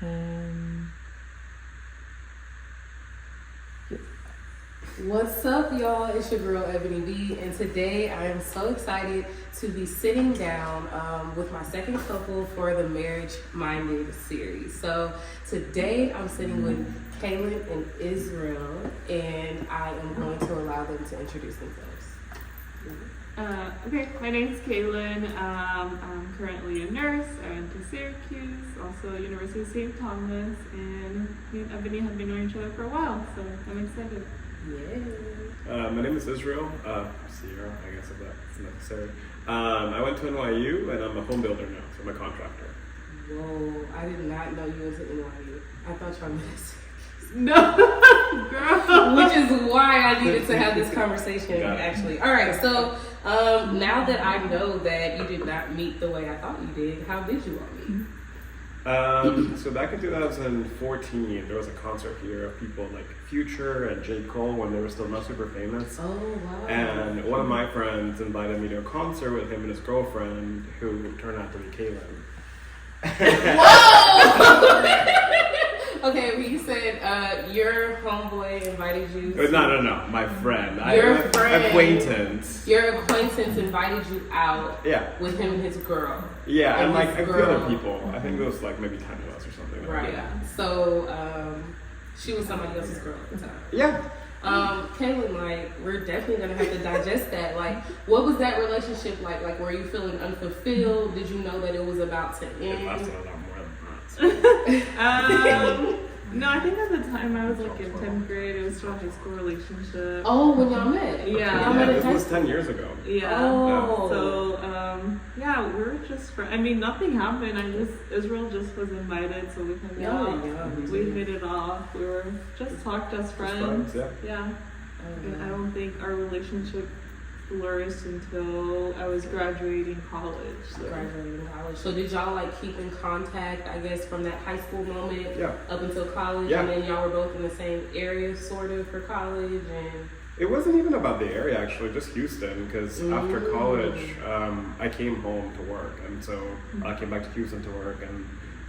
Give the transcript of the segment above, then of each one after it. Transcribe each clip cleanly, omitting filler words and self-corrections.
Um, What's up, y'all? It's your girl Ebony B, and today I am so excited to be sitting down with my second couple for the Marriage Minded series. So today I'm sitting with Kaylin and Israel, and I am going to allow them to introduce themselves. okay, my name's Kaylin. I'm currently a nurse. I went to Syracuse, also University of St. Thomas, and me and Ebony have been knowing each other for a while, so I'm excited. Yeah. My name is Israel, Sierra, I guess if that's necessary. I went to NYU and I'm a home builder now, so I'm a contractor. Whoa, I did not know you went to NYU. I thought y'all met. No, girl. Which is why I needed to have this conversation, actually. All right, so now that I know that you did not meet the way I thought you did, how did you all meet? So back in 2014, there was a concert here of people like Future and J. Cole when they were still not super famous. Oh, wow. And one of my friends invited me to a concert with him and his girlfriend, who turned out to be Kaylin. Whoa! Okay, well, you said your homeboy invited you. No, my friend. Your friend. Acquaintance. Your acquaintance invited you out. Yeah. With him and his girl. Yeah, and like a his few girl. other people. I think it was like maybe 10 of us or something. Right. Yeah. So she was somebody else's girl at the time. Yeah. Kaylin, like, we're definitely gonna have to digest that. Like, what was that relationship like? Like, were you feeling unfulfilled? Did you know that it was about to It end? lasted a lot more than that. No, I think at the time I was like in 10th grade. It was still a high school relationship. Oh, when y'all met? Yeah. Y'all met in This high was school? 10 years ago. Yeah. Oh. So, yeah, we're just friends. I mean, nothing happened. Israel just was invited, so we hung out. Yeah. We hit it off. We were just talked as friends. Yeah. And I don't think our relationship flourished until I was graduating college. So. Graduating college. So did y'all like keep in contact, I guess, from that high school moment up until college? Yeah. And then y'all were both in the same area, sort of, for college? And It wasn't even about the area, actually, just Houston, because after college, I came home to work, and so I came back to Houston to work, and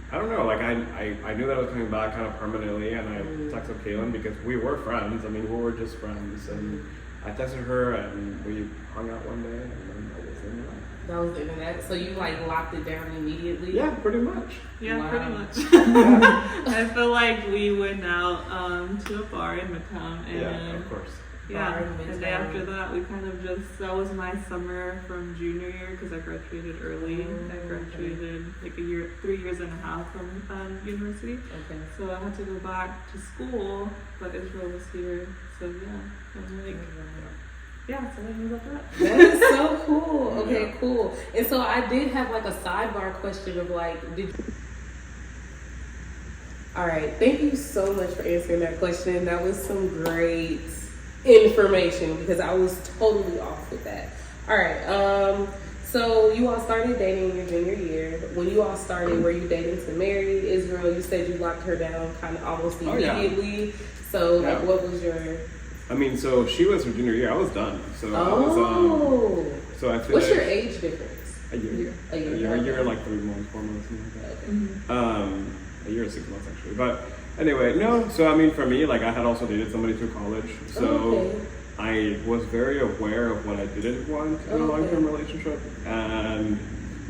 I don't know, like, I knew that I was coming back kind of permanently, and I texted Kaylin because we were friends. I mean, we were just friends, and I texted her, and we hung out one day, and then that was it. that was the internet. So you like locked it down immediately? Yeah, pretty much. Yeah, Wow. pretty much. I feel like we went out to a bar in Midtown, and Yeah, of course. yeah, Bar in and Midtown. then after that, we kind of that was my summer from junior year because I graduated early. I graduated like 3 years and a half from university. Okay. So I had to go back to school, but Israel was here. So yeah, I'm like, yeah, so I knew about that. That is so cool. Okay, Yeah. cool. And so I did have like a sidebar question of like, all right, thank you so much for answering that question. That was some great information because I was totally off with that. All right, so you all started dating in your junior year. When you all started, were you dating to marry? Israel, you said you locked her down kind of almost immediately. So like, what was your... I mean, so she was her junior year, I was done. So I Oh. was, so I feel What's like your age difference? a year. A year. Like 3 months, 4 months, something like that. Okay. A year or 6 months actually. But anyway, no. So I mean, for me, like I had also dated somebody through college, so Okay. I was very aware of what I didn't want in a long-term relationship, and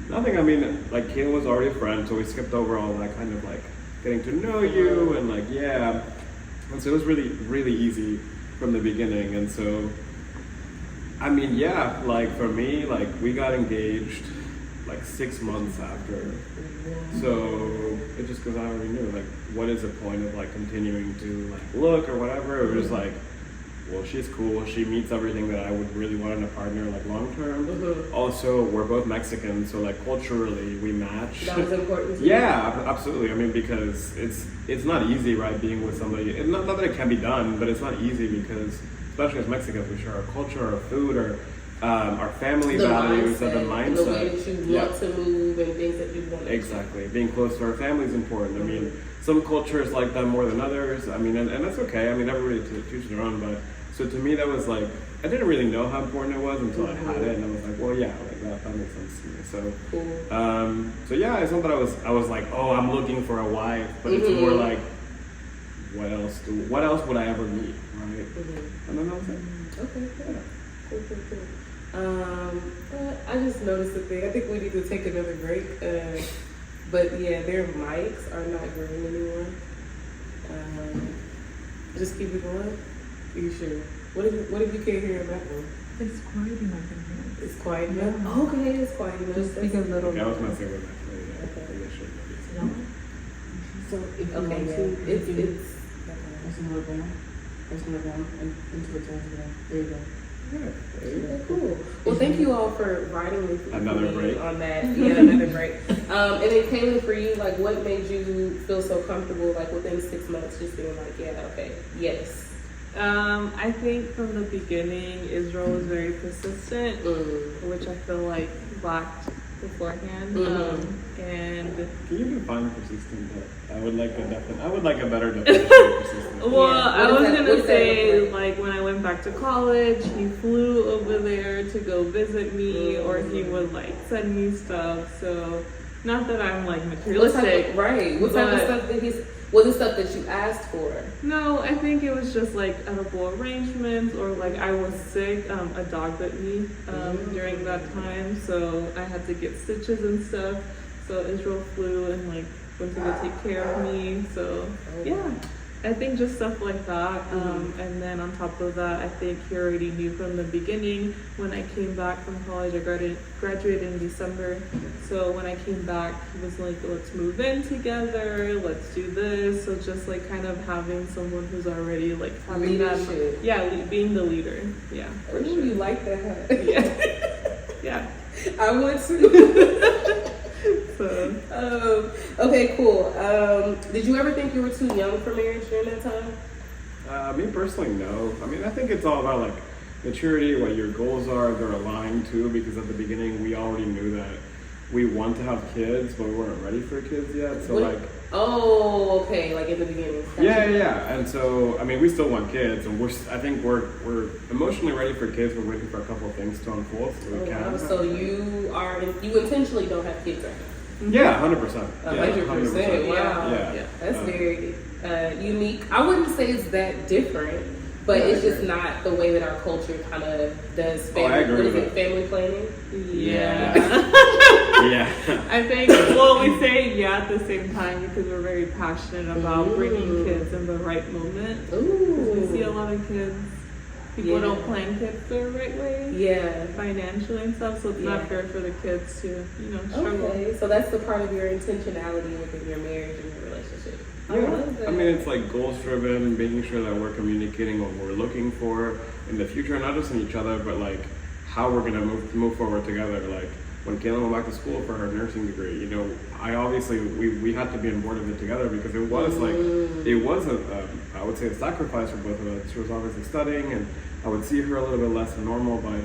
nothing. I mean, like Kaylin was already a friend, so we skipped over all that kind of like getting to know you and like and so it was really, really easy from the beginning. And so, I mean, yeah, like for me, like we got engaged like 6 months after. So it just because I already knew, like, what is the point of like continuing to like look or whatever? It was like, well, she's cool. She meets everything that I would really want in a partner, like long term. Also, we're both Mexican, so like culturally we match. That was important to you? Yeah, absolutely. I mean, because it's not easy, right? Being with somebody. Not that it can be done, but it's not easy because, especially as Mexicans, we share our culture, our food, our family values, and the mindset. The way that you want to move and things that you want to Exactly. Being close to our family is important. I mean, some cultures like that more than others. I mean, and that's okay. I mean, everybody to each their own. But so to me, that was like I didn't really know how important it was until I had it, and I was like, well, yeah, like that makes sense to me. So, Cool. so yeah, it's not that I was like, oh, I'm looking for a wife, but it's more like, what else would I ever need, right? And then I was like, Okay, cool. yeah. Cool. I just noticed a thing. I think we need to take another break. But yeah, their mics are not green anymore. Just keep it going. Are you sure? What if you can't hear that one? It's quiet enough in here. It's quiet Yeah. enough. Oh, okay, it's quiet enough. Just speak a little Okay, I was louder. messing with that. Maybe I should. So if you Okay, want yeah. to, It's There's another down. There's another down into the turns again. There you go. Okay, cool. Well, thank you all for riding with Another me break. on that. Yeah, another break. And then Kaylin, for you, like, what made you feel so comfortable, like, within 6 months, just being like, yeah, okay, yes. I think from the beginning, Israel was very persistent, which I feel like lacked beforehand. And Can you define persistent? I would like a better definition of persistent. well, Yeah. I What was does that- what gonna does that say, look like when I went back to college, he flew over there to go visit me, or he would like send me stuff. So, not that I'm like What materialistic. type of, right. What type of but- stuff that was it stuff that you asked for? No, I think it was just like edible arrangements, or like I was sick. A dog bit me during that time, so I had to get stitches and stuff. So Israel flew and like went to go take care of me. So yeah, I think just stuff like that. And then on top of that, I think he already knew from the beginning. When I came back from college, I graduated in December. So when I came back, he was like, let's move in together, let's do this. So just like kind of having someone who's already like having that, Leadership. being the leader. Yeah, for Ooh, sure. you like that? Yeah. Yeah. I would too. So Okay, cool. Did you ever think you were too young for marriage during that time? Me personally, no. I mean, I think it's all about like maturity, what your goals are, they're aligned to, because at the beginning we already knew that we want to have kids, but we weren't ready for kids yet. So What- like, Oh, okay, like in the beginning. yeah. And so, I mean, we still want kids, and I think we're emotionally ready for kids. We're waiting for a couple of things to unfold so we Oh, can. wow. So you intentionally don't have kids right now? Yeah, 100%. 100%. Wow. Yeah. That's very unique. I wouldn't say it's that different, but Yeah, I it's just agree. not the way that our culture kind of does family. I agree What is with it? Family planning? yeah. Yeah. I think, well, we say yeah at the same time because we're very passionate about bringing kids in the right moment. We see a Ooh. lot of kids, people Yeah. don't plan kids the right way, Yeah. financially and stuff, so it's Yeah. not fair for the kids to, struggle. Okay, so that's the part of your intentionality within your marriage and your relationship. I love that. I mean, it's like goals driven, making sure that we're communicating what we're looking for in the future, not just in each other, but like how we're gonna move forward together. Like when Kaylin went back to school for her nursing degree, I obviously we had to be on board of it together because it was like it was I would say a sacrifice for both of us. She was obviously studying, and I would see her a little bit less than normal, but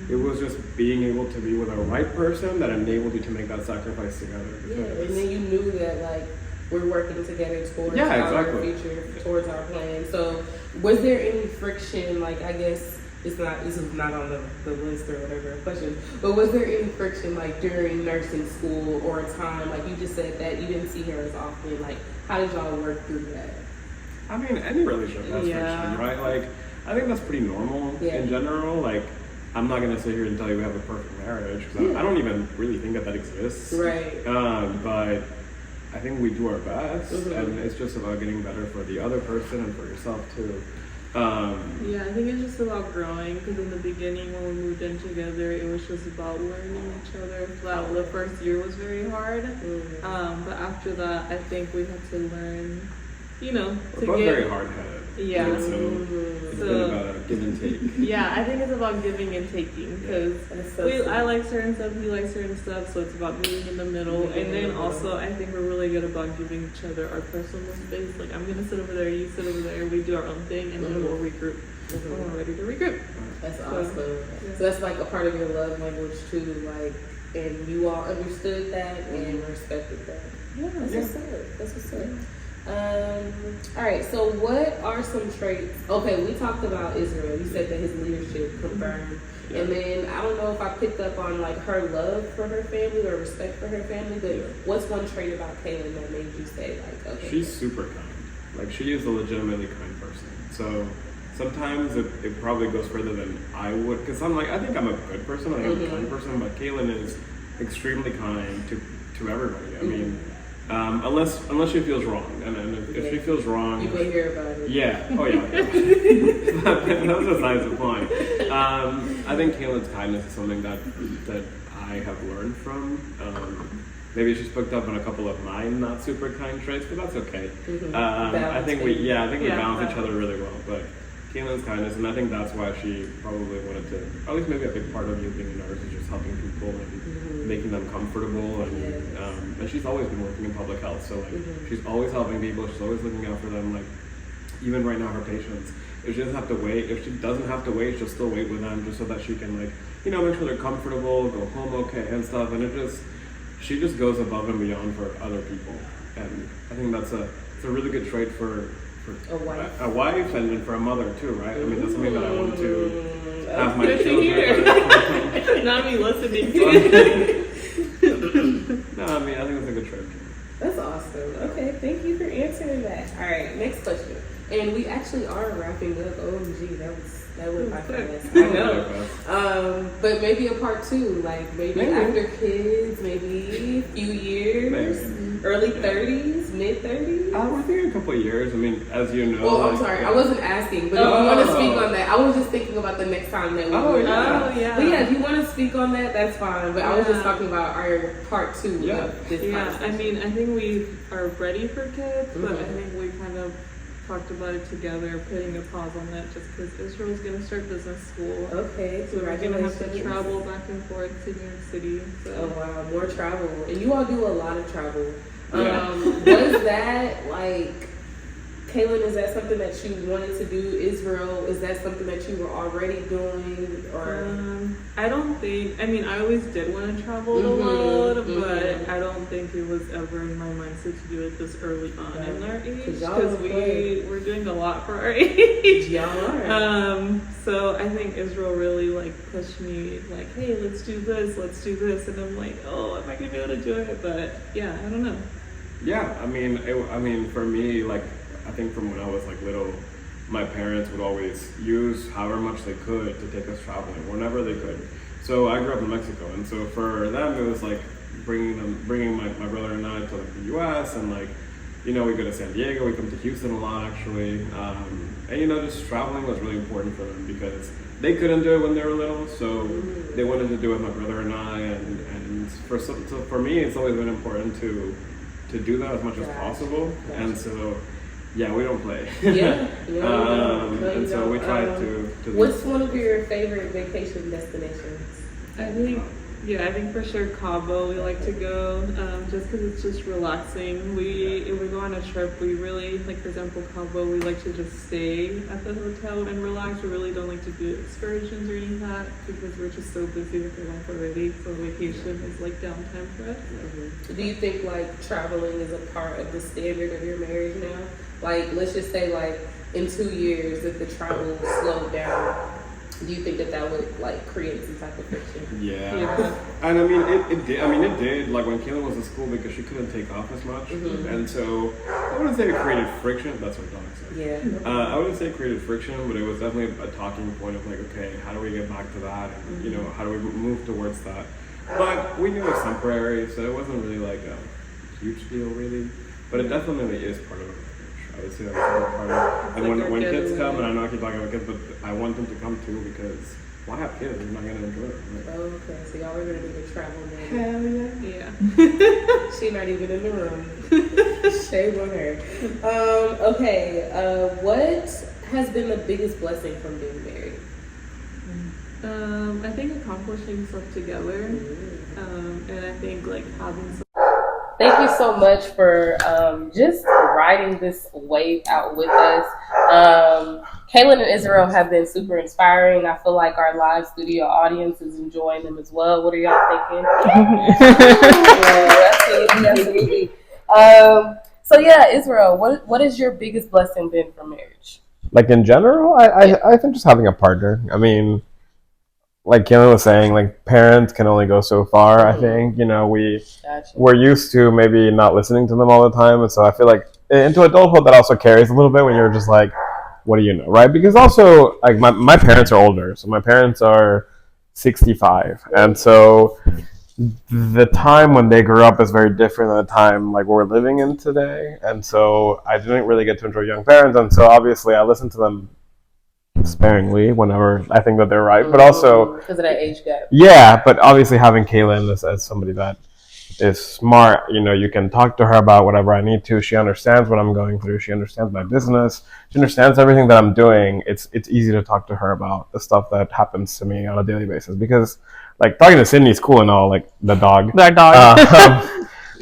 it was just being able to be with a right person that enabled you to make that sacrifice together. Yeah, and then you knew that like we're working together towards Yeah, our exactly. future, towards our plan. So was there any friction, like I guess this is not on the list or whatever question, but was there any friction like during nursing school or a time, like you just said that you didn't see her as often, like how did y'all work through that? I mean, any relationship has friction, right? Like, I think that's pretty normal in general. Like, I'm not gonna sit here and tell you we have a perfect marriage because I don't even really think that exists. Right. But I think we do our best, and it's just about getting better for the other person and for yourself too. Yeah, I think it's just about growing because in the beginning when we moved in together, it was just about learning each other. The first year was very hard, but after that, I think we had to learn, We're both very hard-headed. Yeah. And so it's been about a give and take. Yeah, I think it's about giving and taking because I like certain stuff, he likes certain stuff, so it's about meeting in the middle. And then also, I think we're really good about giving each other our personal space. Like, I'm gonna sit over there, you sit over there, we do our own thing, and then we'll regroup when we're ready to regroup. That's awesome. So that's like a part of your love language too, like, and you all understood that and respected that. Yeah, that's what's up. That's what's up. All right. So, what are some traits? Okay, we talked about Israel. You said that his leadership confirmed, Yeah. and then I don't know if I picked up on like her love for her family or respect for her family. But what's one trait about Kaylin that made you say like, okay, She's super kind. Like, she is a legitimately kind person. So sometimes it probably goes further than I would, because I think I'm a good person, I think I'm a kind person, but Kaylin is extremely kind to everybody. I mean, unless she feels wrong, and if she feels wrong, you may hear about it? yeah, oh yeah, that's besides the point. I think Kaylin's kindness is something that I have learned from. Maybe she's picked up on a couple of my not super kind traits, but that's okay. I think we balance each other really well. But Kaylin's kindness, and I think that's why she probably wanted to, at least maybe a big part of you being a nurse is just helping people and making them comfortable. And she's always been working in public health, so like she's always helping people. She's always looking out for them. Like even right now, her patients, if she doesn't have to wait, she'll still wait with them just so that she can make sure they're comfortable, go home okay and stuff. And she just goes above and beyond for other people, and I think it's a really good trait for a wife and for a mother too, right? I mean, that's something that I want to have my children. Not me listening. No, I mean, I think it's a good trait. That's awesome. Okay, thank you for answering that. All right, next question. And we actually are wrapping up. OMG, that went by fast. I know. But maybe a part two, like maybe after kids, maybe a few years, early 30s, mid 30s. I think a couple of years. I mean, as you know. Oh, I'm sorry. I wasn't asking, but if you want to speak on that, I was just thinking about the next time that we were. Yeah. But yeah, if you want to speak on that, that's fine. But I was just talking about our part two of this conversation. I mean, I think we are ready for kids, but I think we kind of talked about it together, putting a pause on that just because Israel's going to start business school. Okay, so we're going to have to travel back and forth to New York City. So. Oh wow, more travel. And you all do a lot of travel. Yeah. Was that like, Kaylin, is that something that you wanted to do? Israel, is that something that you were already doing? Or I don't think, I mean, I always did want to travel a lot, but I don't think it was ever in my mindset to do it this early on in our age, because we're doing a lot for our age. Y'all are. So I think Israel really like pushed me, like, hey, let's do this, and I'm like, oh, am I gonna be able to do it? But yeah, I don't know. Yeah, I mean, for me, like, I think from when I was like little, my parents would always use however much they could to take us traveling whenever they could. So I grew up in Mexico, and so for them it was like bringing my brother and I to like the U.S. and like, we go to San Diego, we come to Houston a lot actually, and just traveling was really important for them because they couldn't do it when they were little, so they wanted to do it with my brother and I, and for me it's always been important to do that as much as possible, and so. Yeah, we don't play. And so we try to. What's one of your favorite vacation destinations? I think for sure Cabo we like to go, just because it's just relaxing. If we go on a trip, we really, like for example Cabo, we like to just stay at the hotel and relax. We really don't like to do excursions or any of that because we're just so busy with our life already. So vacation is like downtime for us. Do you think like traveling is a part of the standard of your marriage now? Like, let's just say like in 2 years, if the travel slowed down, do you think that would like create some type of friction? Yeah. And I mean, it did. Like when Kaylin was in school because she couldn't take off as much, and so I wouldn't say it created friction. That's what dog said. Yeah. I wouldn't say it created friction, but it was definitely a talking point of like, okay, how do we get back to that? And how do we move towards that? But we knew it was temporary, so it wasn't really like a huge deal, really. But it definitely is part of it. I would say that's part of it. And when kids come, and I know I keep talking about kids, but I want them to come too because why have kids? They're not going to enjoy it. Right? Oh, okay. So y'all are going to do the travel day. Hell yeah. Yeah. She's not even in the room. Shame on her. Okay. What has been the biggest blessing from being married? I think accomplishing stuff together. And I think like having some. Thank you so much for just riding this wave out with us. Kaylin and Israel have been super inspiring. I feel like our live studio audience is enjoying them as well. What are y'all thinking? Yeah, absolutely. So yeah, Israel, what is your biggest blessing been from marriage? Like in general, I think just having a partner. I mean, like Kaylin was saying, like parents can only go so far. I think Gotcha. we're used to maybe not listening to them all the time, and so I feel like into adulthood that also carries a little bit when you're just like, what do you know, right? Because also like my parents are older, so my parents are 65, and so the time when they grew up is very different than the time like we're living in today, and so I didn't really get to enjoy young parents, and so obviously I listen to them sparingly whenever I think that they're right, but also because of that age gap. yeah, but obviously having Kaylin as somebody that is smart, you can talk to her about whatever I need to. She understands what I'm going through. She understands my business. She understands everything that I'm doing. It's easy to talk to her about the stuff that happens to me on a daily basis because, like, talking to Sydney's cool and all, like the dog. That dog.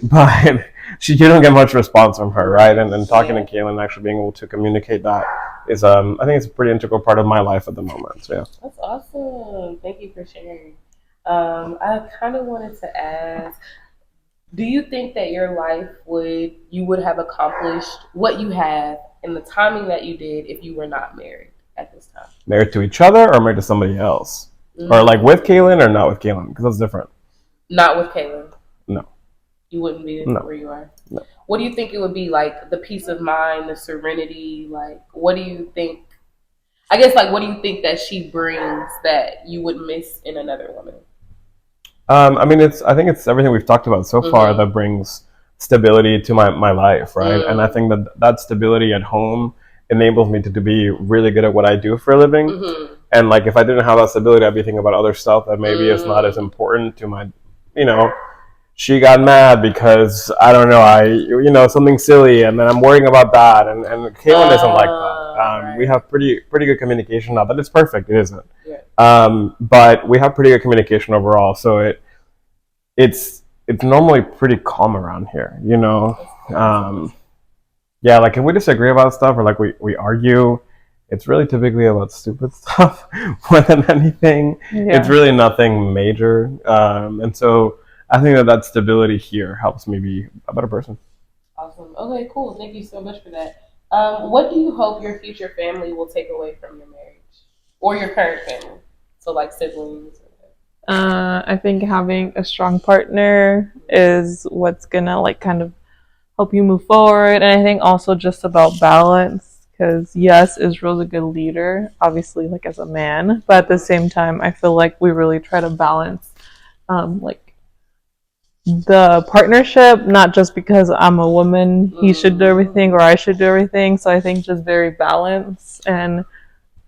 But you don't get much response from her, right? And talking to Kaylin, actually being able to communicate that is, I think it's a pretty integral part of my life at the moment. So yeah. That's awesome. Thank you for sharing. I kind of wanted to ask, do you think that your life you would have accomplished what you have in the timing that you did if you were not married at this time? Married to each other or married to somebody else? Mm-hmm. Or like with Kaylin or not with Kaylin? Because that's different. Not with Kaylin. No. You wouldn't be No. where you are? No. What do you think it would be like, the peace of mind, the serenity? Like, what do you think? I guess, like, what do you think that she brings that you would miss in another woman? I mean, I think it's everything we've talked about so far that brings stability to my life, right? And I think that stability at home enables me to be really good at what I do for a living. And like, if I didn't have that stability, I'd be thinking about other stuff that maybe is not as important to my, she got mad because I don't know, something silly, and then I'm worrying about that. And Kaylin isn't like that. Right. We have pretty good communication. Not that it's perfect, it isn't. Yeah. But we have pretty good communication overall. So it's normally pretty calm around here, Yeah, like if we disagree about stuff or like we argue, it's really typically about stupid stuff more than anything. Yeah. It's really nothing major. And so I think that stability here helps me be a better person. Awesome. Okay, cool. Thank you so much for that. What do you hope your future family will take away from your marriage or your current family? So like siblings. I think having a strong partner is what's gonna like kind of help you move forward, and I think also just about balance, because yes, Israel's a good leader, obviously, like as a man, but at the same time I feel like we really try to balance like the partnership, not just because I'm a woman he should do everything or I should do everything. So I think just very balanced. And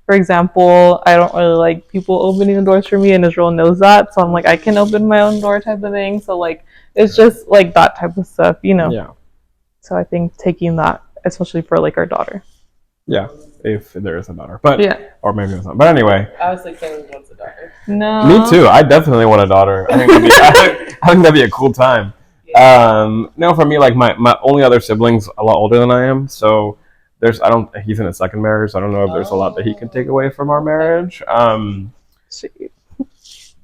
for example, I don't really like people opening the doors for me, and Israel knows that. So I'm like, I can open my own door type of thing. So like, it's just like that type of stuff, Yeah. So I think taking that, especially for like our daughter. Yeah, if there is a daughter. But Yeah. or maybe it's not. But anyway. Obviously, Taylor wants a daughter. No. Me too. I definitely want a daughter. I think that'd be a cool time. No, for me, like my only other sibling's a lot older than I am, so he's in his second marriage, so I don't know if there's a lot that he can take away from our marriage.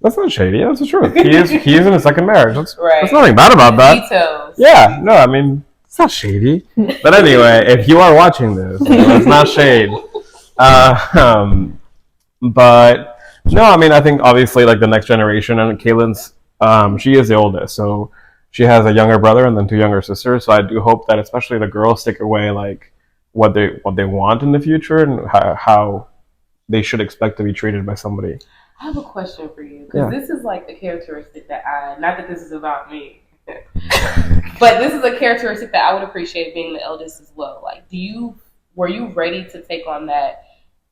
That's not shady. That's the truth. He is in his second marriage. There's nothing bad about that. Details. Yeah. No, I mean, it's not shady. But anyway, if you are watching this, it's not shade. But no, I mean, I think obviously like the next generation, and Kaylin's, she is the oldest, so she has a younger brother and then 2 younger sisters. So I do hope that especially the girls take away like what they want in the future and how they should expect to be treated by somebody. I have a question for you, because this is like a characteristic that not that this is about me, but this is a characteristic that I would appreciate being the eldest as well. Like, were you ready to take on that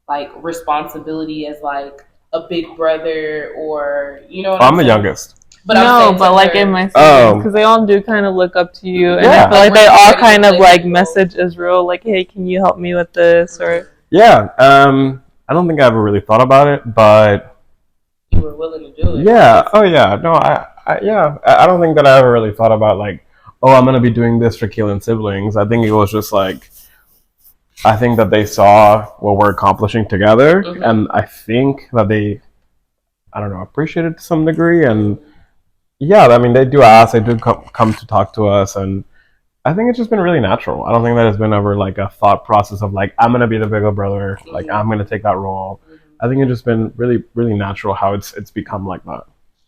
like responsibility as like a big brother, or I'm the youngest. But but like in my siblings, because they all do kind of look up to you, and I feel like they all kind of like message Israel, like, "Hey, can you help me with this?" Or yeah, I don't think I ever really thought about it, but you were willing to do it. Yeah. Oh yeah. No, I don't think that I ever really thought about like, oh, I'm gonna be doing this for Kaylin's siblings. I think it was just like, I think that they saw what we're accomplishing together, and I think that they, I don't know, appreciate it to some degree. And yeah, I mean, they do ask, they do come to talk to us, and I think it's just been really natural. I don't think that has been ever like a thought process of like I'm gonna be the bigger brother, like I'm gonna take that role. I think it's just been really, really natural how it's become like that.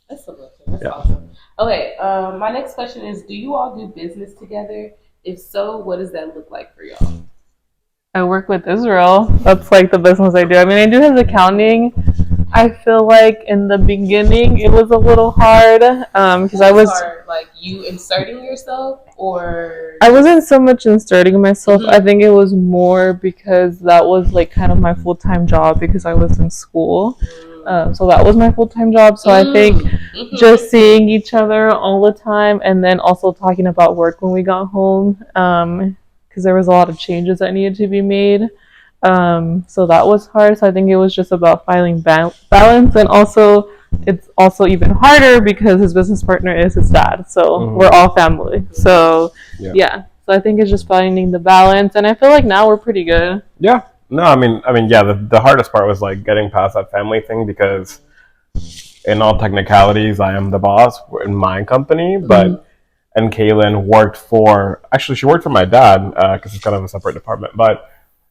That's so good. That's awesome. Okay, my next question is: do you all do business together? If so, what does that look like for y'all? I work with Israel. That's like the business I do. I mean, I do his accounting. I feel like in the beginning it was a little hard because I was hard, like you inserting yourself, or I wasn't so much inserting myself. Mhm. I think it was more because that was like kind of my full-time job because I was in school. So that was my full-time job. So I think just seeing each other all the time and then also talking about work when we got home because there was a lot of changes that needed to be made. So that was hard. So I think it was just about finding balance, and also it's also even harder because his business partner is his dad. So we're all family. So yeah. So I think it's just finding the balance, and I feel like now we're pretty good. Yeah. No, I mean, yeah. The hardest part was like getting past that family thing because, in all technicalities, I am the boss in my company, but and Kaylin worked for she worked for my dad because it's kind of a separate department, but.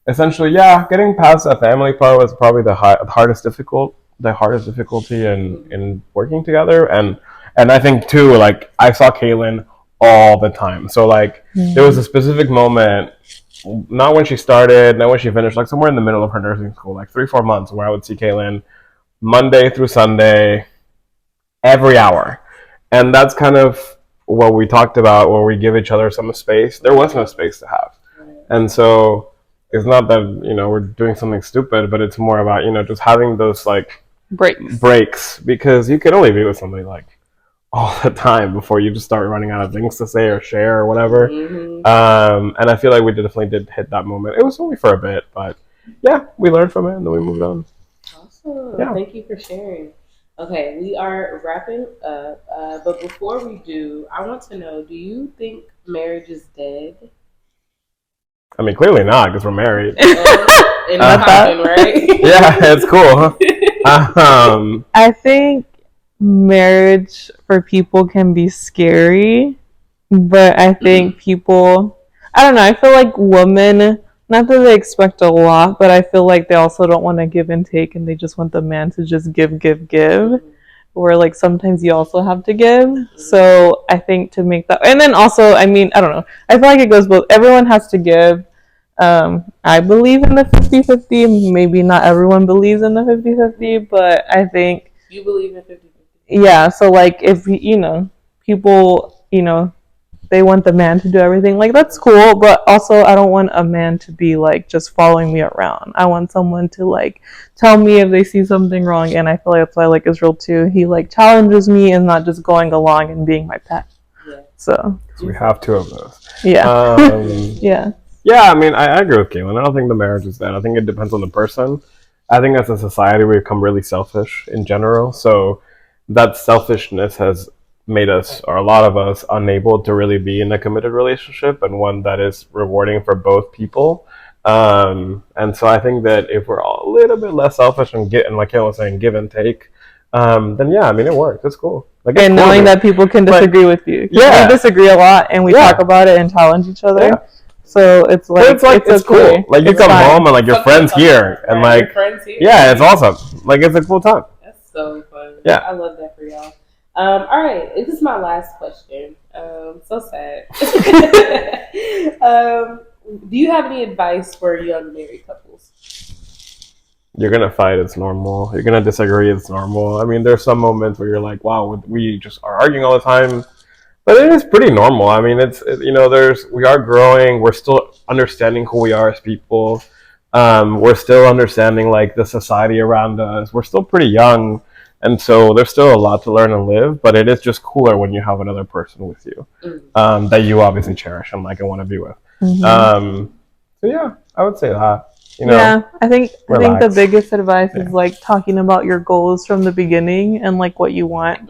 Essentially, yeah, getting past that family part was probably the hardest difficulty in working together, and I think too, like I saw Kaylin all the time. So like there was a specific moment, not when she started, not when she finished, like somewhere in the middle of her nursing school, like 3-4 months, where I would see Kaylin Monday through Sunday, every hour, and that's kind of what we talked about, where we give each other some space. There was no space to have, and so. It's not that, we're doing something stupid, but it's more about, just having those, like, breaks. Because you can only be with somebody, like, all the time before you just start running out of things to say or share or whatever. And I feel like we definitely did hit that moment. It was only for a bit, but, yeah, we learned from it and then we moved on. Awesome. Yeah. Thank you for sharing. Okay, we are wrapping up. But before we do, I want to know, do you think marriage is dead? I mean, clearly not, because we're married. In the coffin, right? Yeah, it's cool. I think marriage for people can be scary, but I think people, I don't know, I feel like women, not that they expect a lot, but I feel like they also don't want to give and take, and they just want the man to just give. Where like sometimes you also have to give. So I think to make that, and then also, I mean, I don't know, I feel like it goes both. Everyone has to give. I believe in the 50-50. Maybe not everyone believes in the 50-50, but I think you believe in 50-50. Yeah, so like if people, they want the man to do everything, like that's cool, but also I don't want a man to be like just following me around. I want someone to like tell me if they see something wrong, and I feel like that's why I like Israel too. He like challenges me and not just going along and being my pet. Yeah. So we have 2 of those. Yeah. Yeah. Yeah, I mean, I agree with Kaylin. I don't think the marriage is dead. I think it depends on the person. I think as a society, we've become really selfish in general. So that selfishness has made us, or a lot of us, unable to really be in a committed relationship and one that is rewarding for both people. And so I think that if we're all a little bit less selfish and like Kaylin was saying, give and take, then yeah, I mean, it works. It's cool. Like, it's and cool knowing that people can disagree with you. Yeah. We disagree a lot and we talk about it and challenge each other. Yeah. So it's like, it's cool. okay. Like you come home and like your friends here and like your friends here. Yeah, it's awesome. Like it's a cool time. That's so fun. Yeah, I love that for y'all. All right, this is my last question. So sad. Do you have any advice for young married couples? You're gonna fight. It's normal. You're gonna disagree. It's normal. I mean, there's some moments where you're like, wow, we just are arguing all the time. But it is pretty normal. I mean, we are growing. We're still understanding who we are as people. We're still understanding like the society around us. We're still pretty young, and so there's still a lot to learn and live. But it is just cooler when you have another person with you that you obviously cherish and like and want to be with. So yeah, I would say that. Yeah, I think the biggest advice is like talking about your goals from the beginning and like what you want.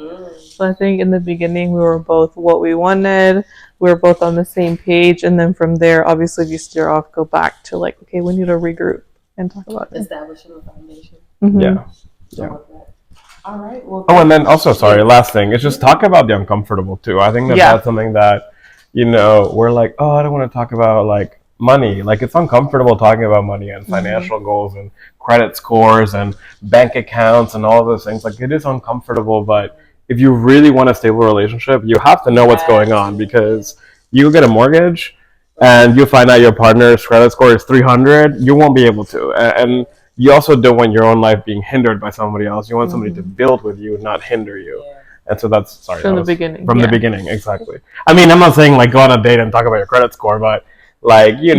So I think in the beginning we were both what we wanted. We were both on the same page, and then from there, obviously, if you steer off, go back to like, okay, we need to regroup and talk about it. Establishing a foundation. Yeah. All right. Well. Oh, and then also, sorry, last thing is just talk about the uncomfortable too. I think that's something that we're like, oh, I don't want to talk about like money. Like it's uncomfortable talking about money and financial goals and credit scores and bank accounts and all of those things. Like it is uncomfortable, but if you really want a stable relationship, you have to know what's going on because you get a mortgage and you find out your partner's credit score is 300, you won't be able to. And you also don't want your own life being hindered by somebody else. You want somebody to build with you, not hinder you. And so that's From the beginning. From the beginning, exactly. I mean, I'm not saying like go on a date and talk about your credit score, but like maybe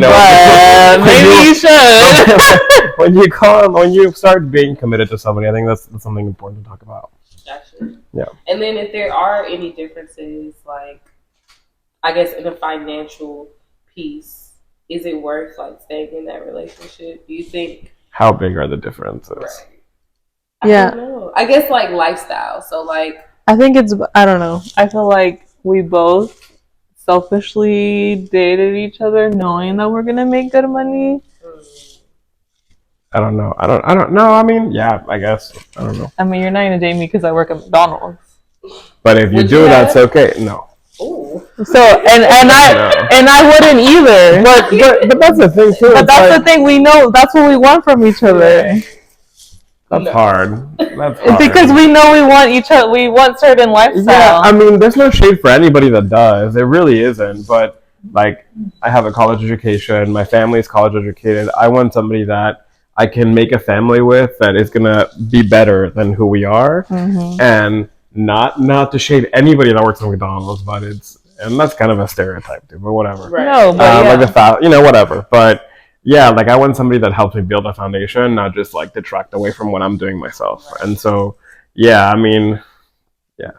you should. when you start being committed to somebody, I think that's something important to talk about. Gotcha. Yeah. And then if there are any differences, like I guess in a financial piece, is it worth like staying in that relationship? Do you think? How big are the differences? Right. Yeah. I don't know. I guess like lifestyle. So like. I think I don't know. I feel like we both selfishly dated each other knowing that we're gonna make good money. I don't know. I don't know. I mean, yeah, I guess. I don't know. I mean, you're not gonna date me because I work at McDonald's. But if you do, that's okay. No. Ooh. So and I wouldn't either. But that's the thing too. But that's the thing. We know that's what we want from each other. That's hard. That's hard. Because we know we want each other. We want certain lifestyle. Yeah, I mean, there's no shade for anybody that does. There really isn't. But like, I have a college education. My family's college educated. I want somebody that I can make a family with that is gonna be better than who we are, and not to shade anybody that works at McDonald's, but and that's kind of a stereotype too. But whatever. Right. No, but like whatever. But yeah, like I want somebody that helps me build a foundation, not just like detract away from what I'm doing myself. Right. And so, yeah, I mean, yeah.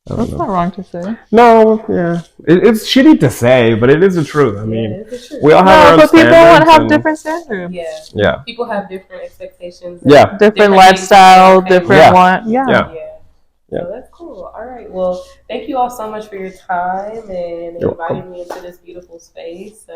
That's not wrong to say. No, yeah. It's shitty to say, but it is the truth. I mean, we all have our own but people have and, different standards. Yeah. People have different expectations. Yeah. Different lifestyle, different want. Yeah. So that's cool. All right. Well, thank you all so much for your time and inviting me into this beautiful space.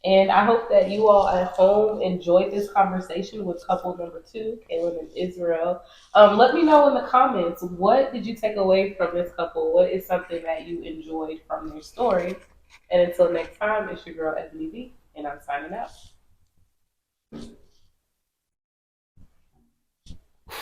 And I hope that you all at home enjoyed this conversation with couple number 2, Caleb and Israel. Let me know in the comments, what did you take away from this couple? What is something that you enjoyed from their story? And until next time, it's your girl, Ebony V, and I'm signing out.